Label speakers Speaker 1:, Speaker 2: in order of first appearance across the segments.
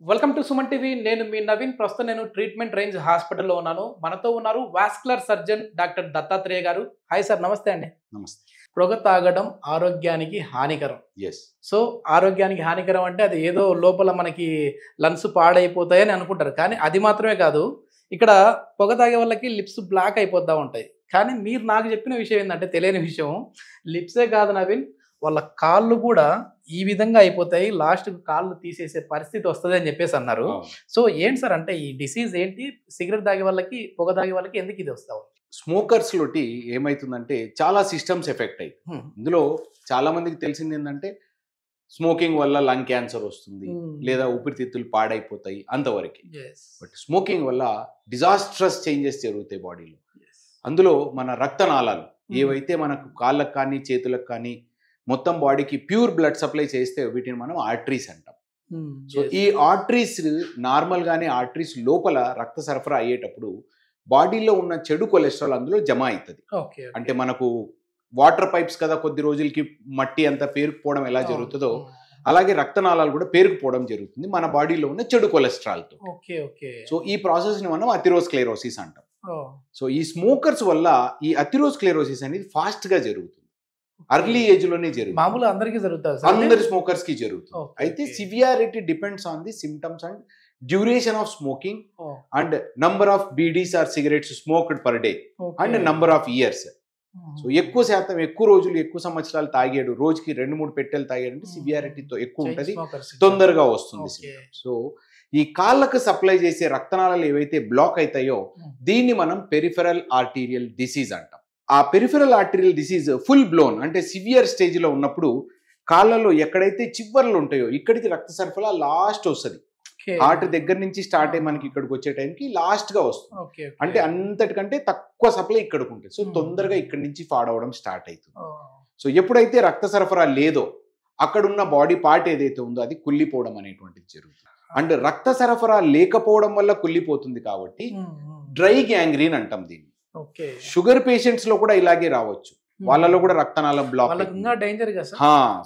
Speaker 1: Welcome to Suman TV. నేను మీ నవీన్. ప్రస్తుతం నేను ట్రీట్మెంట్ రేంజ్ హాస్పిటల్లో ఉన్నాను. మనతో ఉన్నారు వాస్కులర్ సర్జన్ డాక్టర్ దత్తాత్రేయ గారు. హాయ్ సార్, నమస్తే అండి.
Speaker 2: నమస్తే.
Speaker 1: పొగ తాగడం ఆరోగ్యానికి హానికరం.
Speaker 2: ఎస్.
Speaker 1: సో ఆరోగ్యానికి హానికరం అంటే అది ఏదో లోపల మనకి లంగ్స్ పాడైపోతాయని అనుకుంటారు, కానీ అది మాత్రమే కాదు. ఇక్కడ పొగ తాగే వాళ్ళకి లిప్స్ బ్లాక్ అయిపోతూ ఉంటాయి. కానీ మీరు నాకు చెప్పిన విషయం ఏంటంటే, తెలియని విషయం, లిప్సే కాదు నవీన్, వాళ్ళ కాళ్ళు కూడా ఈ విధంగా అయిపోతాయి, లాస్ట్ కాళ్ళు తీసేసే పరిస్థితి వస్తుంది అని చెప్పేసి అన్నారు. సో ఏంటి సార్, అంటే ఈ డిసీజ్ ఏంటి? సిగరెట్ తాగే వాళ్ళకి, పొగ తాగే వాళ్ళకి ఎందుకు ఇది వస్తావు?
Speaker 2: స్మోకర్స్ లోటి ఏమైతుందంటే చాలా సిస్టమ్స్ ఎఫెక్ట్ అయ్యి, ఇందులో చాలా మందికి తెలిసింది ఏంటంటే స్మోకింగ్ వల్ల లంగ్ క్యాన్సర్ వస్తుంది, లేదా ఊపిరితిత్తులు పాడైపోతాయి, అంతవరకు. బట్ స్మోకింగ్ వల్ల డిజాస్ట్రస్ చేంజెస్ జరుగుతాయి బాడీలో. అందులో మన రక్తనాళాలు ఏవైతే మనకు కాళ్ళకు కానీ చేతులకు కానీ మొత్తం బాడీకి ప్యూర్ బ్లడ్ సప్లై చేస్తే వీటిని మనం ఆర్టరీస్ అంటాం. సో ఈ ఆర్టరీస్ నార్మల్గానే ఆర్టరీస్ లోపల రక్త సరఫరా అయ్యేటప్పుడు బాడీలో ఉన్న చెడు కొలెస్ట్రాల్ అందులో జమ అవుతుంది. అంటే మనకు వాటర్ పైప్స్ కదా, కొద్ది రోజులకి మట్టి అంతా పేరుకుపోవడం ఎలా జరుగుతుందో అలాగే రక్తనాళాలు కూడా పేరుకుపోవడం జరుగుతుంది మన బాడీలో ఉన్న చెడు కొలెస్ట్రాల్తో. సో ఈ ప్రాసెస్ని మనం అథెరోస్క్లెరోసిస్ అంటాం. సో ఈ స్మోకర్స్ వల్ల ఈ అథెరోస్క్లెరోసిస్ అనేది ఫాస్ట్గా జరుగుతుంది, అర్లీ ఏజ్ లోనే జరుగుతుంది.
Speaker 1: మామూలు అందరికీ జరుగుతుంది,
Speaker 2: అందరి స్మోకర్స్ కి జరుగుతుంది. అయితే severity depends on the symptoms and duration of smoking and number of bidis or cigarettes smoked per day and number of years. So ఎక్కువ శాతం, ఎక్కువ రోజులు, ఎక్కువ సంవత్సరాలు తాగాడు, రోజుకి 2-3 పెట్టెలు తాగాడు అంటే సివియారిటీతో ఎక్కువ ఉంటుంది, తొందరగా వస్తుంది. సో ఈ కాళ్ళకు సప్లై చేసే రక్తనాళాలు ఏవైతే బ్లాక్ అవుతాయో దీన్ని మనం పెరిఫెరల్ ఆర్టీరియల్ డిసీజ్ అంటాం. ఆ పెరిఫెరల్ ఆర్టరీయల్ డిసీజ్ ఫుల్ బ్లోన్ అంటే సివియర్ స్టేజ్లో ఉన్నప్పుడు కాళ్ళలో ఎక్కడైతే చివర్లు ఉంటాయో ఇక్కడికి రక్త సరఫరా లాస్ట్ వస్తుంది. హార్ట్ దగ్గర నుంచి స్టార్ట్ అయ్యి మనకి ఇక్కడికి వచ్చే టైంకి లాస్ట్గా వస్తుంది. అంటే అంతటికంటే తక్కువ సప్లై ఇక్కడికి ఉంటుంది. సో తొందరగా ఇక్కడి నుంచి పాడవడం స్టార్ట్ అవుతుంది. సో ఎప్పుడైతే రక్త సరఫరా లేదో అక్కడున్న బాడీ పార్ట్ ఏదైతే ఉందో అది కుళ్ళిపోవడం అనేటువంటిది జరుగుతుంది. అండ్ రక్త సరఫరా లేకపోవడం వల్ల కుళ్ళిపోతుంది కాబట్టి డ్రై గ్యాంగ్రీన్ అంటాం దీన్ని. షుగర్ పేషెంట్స్ లో కూడా ఇలాగే రావచ్చు, వాళ్ళలో కూడా రక్తనాళం బ్లాక్.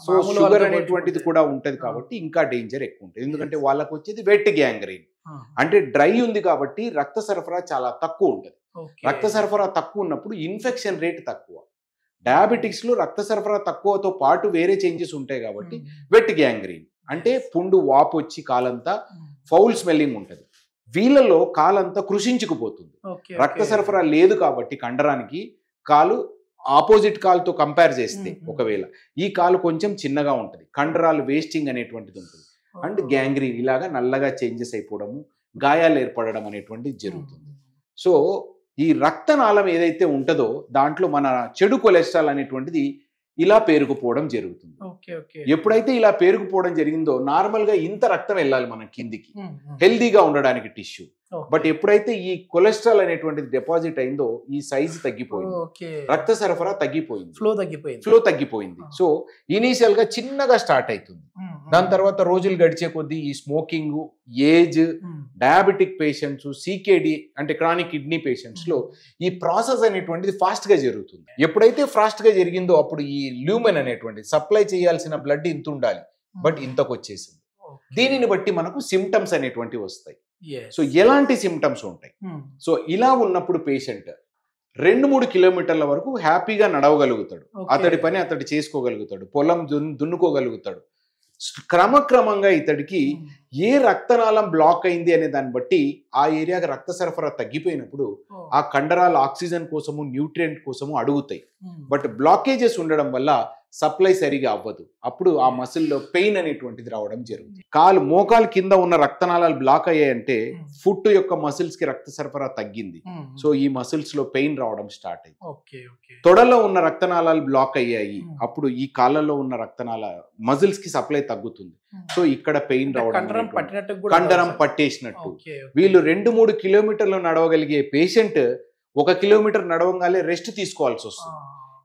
Speaker 2: సో షుగర్ అనేటువంటిది కూడా ఉంటది కాబట్టి ఇంకా డేంజర్ ఎక్కువ ఉంటుంది. ఎందుకంటే వాళ్ళకు వచ్చేది వెట్ గ్యాంగ్రీన్, అంటే డ్రై ఉంది కాబట్టి రక్త సరఫరా చాలా తక్కువ ఉంటుంది. రక్త సరఫరా తక్కువ ఉన్నప్పుడు ఇన్ఫెక్షన్ రేట్ తక్కువ. డయాబెటిక్స్ లో రక్త సరఫరా తక్కువతో పాటు వేరే చేంజెస్ ఉంటాయి కాబట్టి వెట్ గ్యాంగ్రీన్ అంటే పుండు వాపు వచ్చి కాలంతా ఫౌల్ స్మెల్లింగ్ ఉంటుంది. వీళ్ళలో కాలంతా కృషించుకుపోతుంది. రక్త సరఫరా లేదు కాబట్టి కండరానికి కాలు ఆపోజిట్ కాలుతో కంపేర్ చేస్తే ఒకవేళ ఈ కాలు కొంచెం చిన్నగా ఉంటుంది, కండరాలు వేస్టింగ్ అనేటువంటిది ఉంటుంది. అండ్ గ్యాంగ్రీన్ ఇలాగా నల్లగా చేంజెస్ అయిపోవడము, గాయాలు ఏర్పడడం అనేటువంటిది జరుగుతుంది. సో ఈ రక్తనాళం ఏదైతే ఉంటుందో దాంట్లో మన చెడు కొలెస్ట్రాల్ అనేటువంటిది ఇలా పేరుకుపోవడం జరుగుతుంది. ఎప్పుడైతే ఇలా పేరుకుపోవడం జరిగిందో నార్మల్ గా ఇంత రక్తం వెళ్ళాలి మన కిందికి హెల్దీగా ఉండడానికి టిష్యూ. బట్ ఎప్పుడైతే ఈ కొలెస్ట్రాల్ అనేటువంటిది డిపాజిట్ అయిందో ఈ సైజు తగ్గిపోయింది, రక్త సరఫరా తగ్గిపోయింది, ఫ్లో తగ్గిపోయింది. సో ఇనీషియల్ గా చిన్నగా స్టార్ట్ అవుతుంది. దాని తర్వాత రోజులు గడిచే కొద్దీ ఈ smoking, age, diabetic patients, CKD అంటే క్రానిక్ కిడ్నీ పేషెంట్స్ లో ఈ ప్రాసెస్ అనేటువంటిది ఫాస్ట్ గా జరుగుతుంది. ఎప్పుడైతే ఫాస్ట్ గా జరిగిందో అప్పుడు ఈ ల్యూమెన్ అనేటువంటిది సప్లై చేయాల్సిన బ్లడ్ ఇంత ఉండాలి బట్ ఇంతకు వచ్చేసింది. దీనిని బట్టి మనకు సిమ్టమ్స్ అనేటువంటివి వస్తాయి. సో ఎలాంటి సిమ్టమ్స్ ఉంటాయి? సో ఇలా ఉన్నప్పుడు పేషెంట్ 2-3 కిలోమీటర్ల వరకు హ్యాపీగా నడవగలుగుతాడు, అతడి పని అతడు చేసుకోగలుగుతాడు, పొలం దున్నుకోగలుగుతాడు. క్రమక్రమంగా ఇతడికి ఏ రక్తనాళం బ్లాక్ అయింది అనే దాన్ని బట్టి ఆ ఏరియాకి రక్త సరఫరా తగ్గిపోయినప్పుడు ఆ కండరాలు ఆక్సిజన్ కోసము, న్యూట్రియంట్ కోసము అడుగుతాయి. బట్ బ్లాకేజెస్ ఉండడం వల్ల సప్లై సరిగా అవ్వదు. అప్పుడు ఆ మసిల్లో పెయిన్ అనేటువంటిది రావడం జరుగుతుంది. మోకాలు కింద ఉన్న రక్తనాళాలు బ్లాక్ అయ్యాయంటే ఫుట్ యొక్క మసిల్స్ కి రక్త సరఫరా తగ్గింది. సో ఈ మసిల్స్ లో పెయిన్ రావడం స్టార్ట్ అయ్యింది. తొడలో ఉన్న రక్తనాళాలు బ్లాక్ అయ్యాయి, అప్పుడు ఈ కాళ్ళలో ఉన్న రక్తనాళ మసిల్స్ కి సప్లై తగ్గుతుంది. సో ఇక్కడ పెయిన్ రావడం, కండరం పట్టేసినట్టు. వీళ్ళు 2-3 కిలోమీటర్లు నడవగలిగే పేషెంట్ 1 కిలోమీటర్ నడవగానే రెస్ట్ తీసుకోవాల్సి వస్తుంది.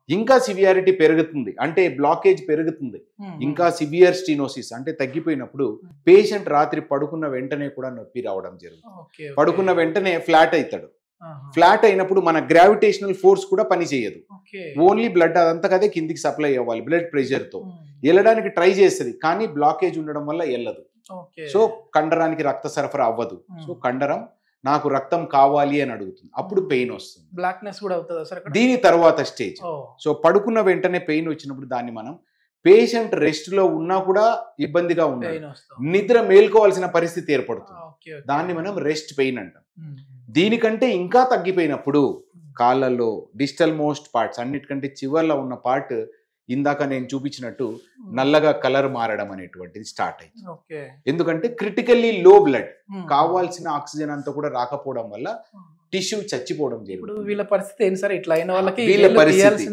Speaker 2: ఇంకా సివియారిటీ పెరుగుతుంది, అంటే బ్లాకేజ్ పెరుగుతుంది. ఇంకా సివియర్ స్టీనోసిస్ అంటే తగ్గిపోయినప్పుడు పేషెంట్ రాత్రి పడుకున్న వెంటనే కూడా నొప్పి రావడం జరుగుతుంది. పడుకున్న వెంటనే ఫ్లాట్ అవుతాడు. ఫ్లాట్ అయినప్పుడు మన గ్రావిటేషనల్ ఫోర్స్ కూడా పని చేయదు, ఓన్లీ బ్లడ్ అదంతకదే కిందికి సప్లై అవ్వాలి బ్లడ్ ప్రెషర్ తో. వెళ్ళడానికి ట్రై చేస్తుంది కానీ బ్లాకేజ్ ఉండడం వల్ల వెళ్ళదు.
Speaker 1: ఓకే.
Speaker 2: సో కండరానికి రక్త సరఫరా అవ్వదు. సో కండరం నాకు రక్తం కావాలి అని అడుగుతుంది, అప్పుడు పెయిన్ వస్తుంది.
Speaker 1: బ్లాక్నెస్ కూడా అవుతుందా సార్ అక్కడ?
Speaker 2: దీని తర్వాత స్టేజ్, సో పడుకున్న వెంటనే పెయిన్ వచ్చినప్పుడు దాన్ని మనం పేషెంట్ రెస్ట్ లో ఉన్నా కూడా ఇబ్బందిగా ఉన్నది, నిద్ర మేల్కోవాల్సిన పరిస్థితి ఏర్పడుతుంది, దాన్ని మనం రెస్ట్ పెయిన్ అంటాం. దీనికంటే ఇంకా తగ్గిపోయినప్పుడు కాళ్ళల్లో డిజిటల్ మోస్ట్ పార్ట్స్ అన్నిటికంటే చివర్లో ఉన్న పార్ట్ ఇందాక నేను చూపించినట్టు నల్లగా కలర్ మారడం అనేటువంటిది స్టార్ట్ అయింది. ఎందుకంటే క్రిటికల్లీ లో బ్లడ్, కావాల్సిన ఆక్సిజన్ అంతా కూడా రాకపోవడం వల్ల టిష్యూ చచ్చిపోవడం జరుగుతుంది.
Speaker 1: వీళ్ళ పరిస్థితి ఏంటి సార్? ఇట్లా అయిన వాళ్ళకి
Speaker 2: వీళ్ళ పరిస్థితి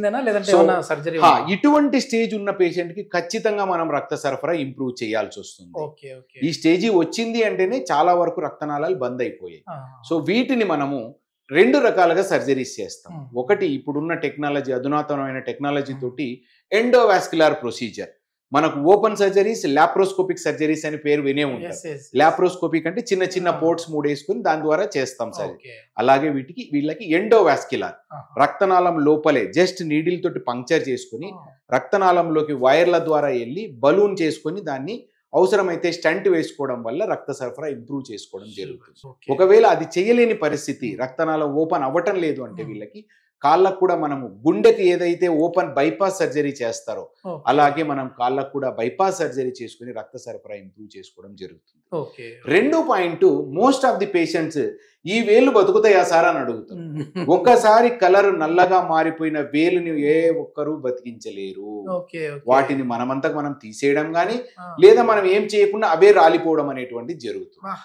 Speaker 1: సర్జరీ?
Speaker 2: ఇటువంటి స్టేజ్ ఉన్న పేషెంట్ కి ఖచ్చితంగా మనం రక్త సరఫరా ఇంప్రూవ్ చేయాల్సి వస్తుంది. ఈ స్టేజ్ వచ్చింది అంటేనే చాలా వరకు రక్తనాళాలు బంద్ అయిపోయాయి. సో వీటిని మనము 2 రకాలుగా సర్జరీస్ చేస్తాం. ఒకటి ఇప్పుడున్న టెక్నాలజీ, అధునాతనమైన టెక్నాలజీ తోటి ఎండోవాస్కులర్ ప్రొసీజర్, మనకు ఓపెన్ సర్జరీస్, లాప్రోస్కోపిక్ సర్జరీస్ అని పేరు వినే ఉంటారు. లాప్రోస్కోపిక్ అంటే చిన్న చిన్న పోర్ట్స్ 3 వేసుకుని దాని ద్వారా చేస్తాం సర్జరీ. అలాగే వీళ్ళకి ఎండోవాస్కులర్, రక్తనాళం లోపలే జస్ట్ నీడిల్ తోటి పంక్చర్ చేసుకుని రక్తనాళంలోకి వైర్ల ద్వారా వెళ్ళి బలూన్ చేసుకుని దాన్ని అవసరమైతే స్టంట్ వేసుకోవడం వల్ల రక్త సరఫరా ఇంప్రూవ్ చేసుకోవడం జరుగుతుంది. ఒకవేళ అది చేయలేని పరిస్థితి, రక్తనాళం ఓపెన్ అవ్వటం లేదు అంటే వీళ్ళకి కాళ్ళకు కూడా మనము గుండెకి ఏదైతే ఓపెన్ బైపాస్ సర్జరీ చేస్తారో అలాగే మనం కాళ్ళకు కూడా బైపాస్ సర్జరీ చేసుకుని రక్త సరఫరా ఇంప్రూవ్ చేసుకోవడం జరుగుతుంది. 2 point, most of the patients ఈ వేలు బతుకుతాయా సార్ అని అడుగుతారు. ఒక్కసారి కలర్ నల్లగా మారిపోయిన వేలుని ఏ ఒక్కరు బతికించలేరు. వాటిని మనం తీసేయడం గానీ లేదా మనం ఏం చేయకుండా అవే రాలిపోవడం అనేటువంటిది జరుగుతుంది.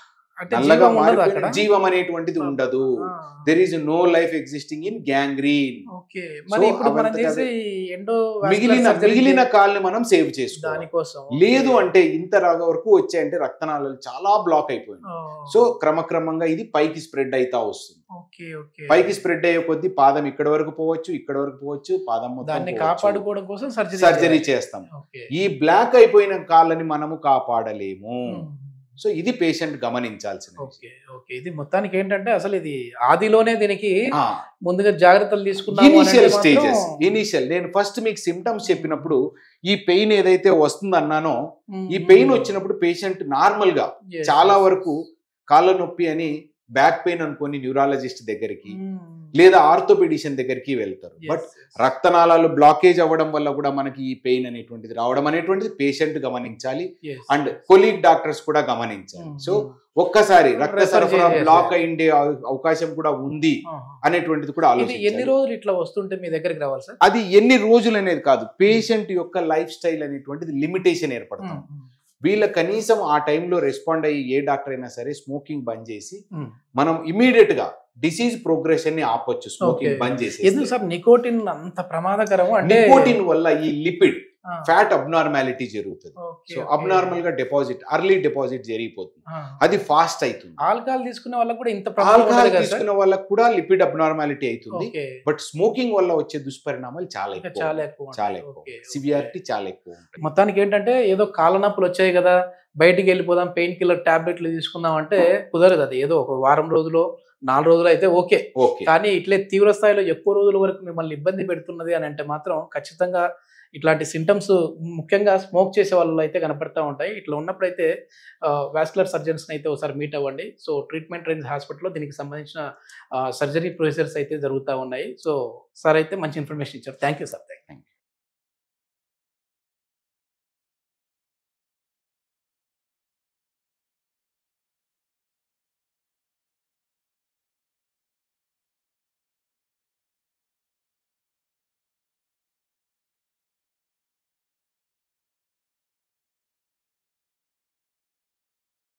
Speaker 2: నల్లగా మారిపోయిన జీవం అనేటువంటిది ఉండదు. There is no life existing in gangrene. మిగిలిన కాళ్ళని మనం సేవ్ చేసుకోవాలి. లేదు అంటే ఇంత వరకు వచ్చాయంటే రక్తనాళాలు చాలా బ్లాక్ అయిపోయింది. సో క్రమక్రమంగా ఇది పైకి స్ప్రెడ్ అవుతా వస్తుంది. పైకి స్ప్రెడ్ అయ్యే కొద్దీ పాదం ఇక్కడ వరకు పోవచ్చు, పాదం మొత్తం
Speaker 1: కాపాడుకోవడం కోసం
Speaker 2: సర్జరీ చేస్తాం. ఈ బ్లాక్ అయిపోయిన కాళ్ళని మనము కాపాడలేము. సో ఇది పేషెంట్ గమనించాల్సింది.
Speaker 1: ఇది మొత్తానికి ఏంటంటే అసలు ఇది ఆదిలోనే దీనికి ముందుగా జాగ్రత్తలు తీసుకున్నాం.
Speaker 2: ఇనిషియల్ నేను ఫస్ట్ మీకు సిమ్టమ్స్ చెప్పినప్పుడు ఈ పెయిన్ ఏదైతే వస్తుందన్నానో, ఈ పెయిన్ వచ్చినప్పుడు పేషెంట్ నార్మల్ గా చాలా వరకు కాళ్ళ నొప్పి అని బ్యాక్ పెయిన్ అనుకొని న్యూరాలజిస్ట్ దగ్గరికి లేదా ఆర్థోపెడిషన్ దగ్గరికి వెళ్తారు. బట్ రక్తనాళాలు బ్లాకేజ్ అవ్వడం వల్ల కూడా మనకి ఈ పెయిన్ అనేటువంటిది రావడం అనేటువంటిది పేషెంట్ గమనించాలి అండ్ కొలీగ్ డాక్టర్స్ కూడా గమనించాలి. సో ఒక్కసారి రక్త సరఫరా బ్లాక్ అయ్యే అవకాశం కూడా ఉంది అనేటువంటిది కూడా ఆలోచించాలి.
Speaker 1: ఎన్ని రోజులు ఇట్లా వస్తుంటే మీ దగ్గరికి రావాలి సార్?
Speaker 2: అది ఎన్ని రోజులు అనేది కాదు, పేషెంట్ యొక్క లైఫ్ స్టైల్ అనేటువంటిది లిమిటేషన్ ఏర్పడుతుంది. వీళ్ళ కనీసం ఆ టైంలో రెస్పాండ్ అయ్యి ఏ డాక్టర్ అయినా సరే స్మోకింగ్ బంద్ చేసి మనం ఇమీడియట్ గా డిసీజ్ ప్రోగ్రెషన్ ని ఆపొచ్చు. స్మోకింగ్ బంద్ చేసి.
Speaker 1: ఎందుకు సార్ నికోటిన్ అంత ప్రమాదకరం? అంటే
Speaker 2: నికోటిన్ వల్ల ఈ లిపిడ్ ఫ్యాట్ అబ్నార్మాలిటీ జరుగుతుంది. సో అబ్నార్మల్ గా అర్లీ డిపాజిట్ జరిగిపోతుంది, అది ఫాస్ట్ అవుతుంది.
Speaker 1: ఆల్కహాల్ తీసుకునే వాళ్ళకి కూడా ఇంత
Speaker 2: ఆల్కహాల్ తీసుకునే వాళ్ళకి కూడా లిపిడ్ అబ్నార్మాలిటీ అవుతుంది. బట్ స్మోకింగ్ వల్ల వచ్చే దుష్పరిణామాలు చాలా ఎక్కువ, సివియారిటీ చాలా ఎక్కువ ఉంటాయి.
Speaker 1: మొత్తానికి ఏంటంటే ఏదో కాళ్ళ నొప్పులు వచ్చాయి కదా బయటికి వెళ్ళిపోదాం, పెయిన్ కిల్లర్ టాబ్లెట్లు తీసుకుందాం అంటే కుదరదు. అది ఏదో ఒక వారం రోజులు 4 రోజులు అయితే ఓకే, కానీ ఇట్లే తీవ్ర స్థాయిలో ఎక్కువ రోజుల వరకు మిమ్మల్ని ఇబ్బంది పెడుతున్నది అని అంటే మాత్రం ఖచ్చితంగా ఇట్లాంటి సింటమ్స్ ముఖ్యంగా స్మోక్ చేసే వాళ్ళు అయితే కనపడతా ఉంటాయి. ఇట్లా ఉన్నప్పుడు అయితే వాస్కులర్ సర్జన్స్ని అయితే ఒకసారి మీట్ అవ్వండి. సో ట్రీట్మెంట్ రేంజ్ హాస్పిటల్లో దీనికి సంబంధించిన సర్జరీ ప్రొసీజర్స్ అయితే జరుగుతూ ఉన్నాయి. సో సార్ అయితే మంచి ఇన్ఫర్మేషన్ ఇచ్చారు. Thank you sir. Thank you.